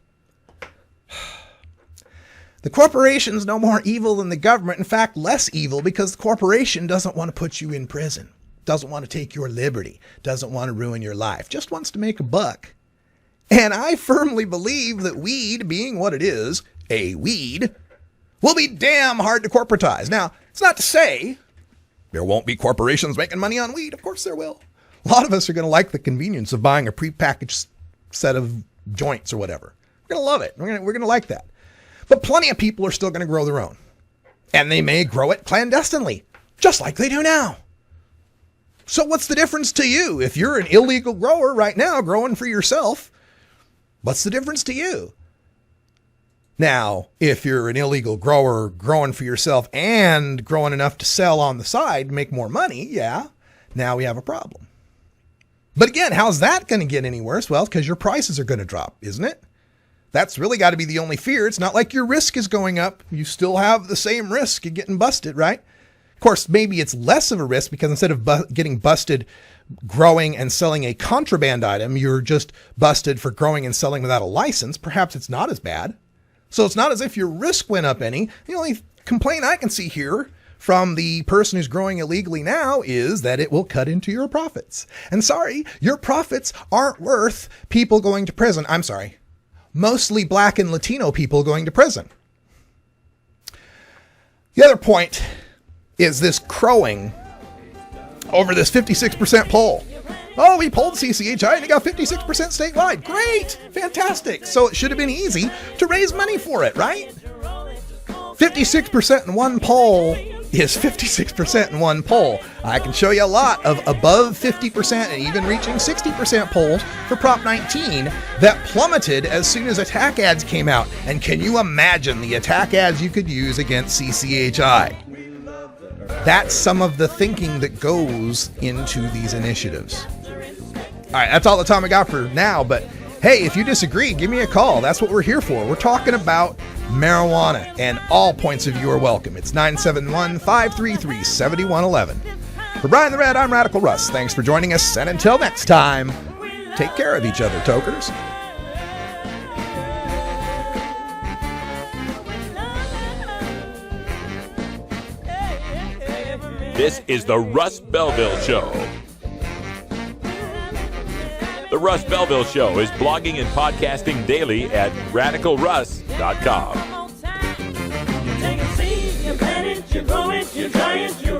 G: The corporation's no more evil than the government. In fact, less evil, because the corporation doesn't want to put you in prison. Doesn't want to take your liberty, doesn't want to ruin your life, just wants to make a buck. And I firmly believe that weed, being what it is, a weed, will be damn hard to corporatize. Now, it's not to say there won't be corporations making money on weed. Of course there will. A lot of us are going to like the convenience of buying a prepackaged set of joints or whatever. We're going to love it. We're going to like that. But plenty of people are still going to grow their own. And they may grow it clandestinely, just like they do now. So what's the difference to you? If you're an illegal grower right now growing for yourself, what's the difference to you? Now, if you're an illegal grower growing for yourself and growing enough to sell on the side, make more money, yeah, now we have a problem. But again, how's that going to get any worse? Well, because your prices are going to drop, isn't it? That's really got to be the only fear. It's not like your risk is going up. You still have the same risk of getting busted, right? Of course, maybe it's less of a risk because instead of getting busted growing and selling a contraband item, you're just busted for growing and selling without a license. Perhaps it's not as bad. So it's not as if your risk went up any. The only complaint I can see here from the person who's growing illegally now is that it will cut into your profits. And sorry, your profits aren't worth people going to prison. I'm sorry, mostly Black and Latino people going to prison. The other point is this crowing over this 56% poll. Oh, we polled CCHI and it got 56% statewide. Great. Fantastic. So it should have been easy to raise money for it, right? 56% in one poll is 56% in one poll. I can show you a lot of above 50% and even reaching 60% polls for Prop 19 that plummeted as soon as attack ads came out. And can you imagine the attack ads you could use against CCHI? That's some of the thinking that goes into these initiatives. All right, that's all the time I got for now, but hey, if you disagree, give me a call. That's what we're here for. We're talking about marijuana, and all points of view are welcome. It's 971-533-7111. For Brian the Red, I'm Radical Russ. Thanks for joining us, and until next time, take care of each other, tokers.
A: This is the Russ Belville Show. The Russ Belville Show is blogging and podcasting daily at radicalruss.com.
B: You take a seed, you plant it, you grow it, you dry it, you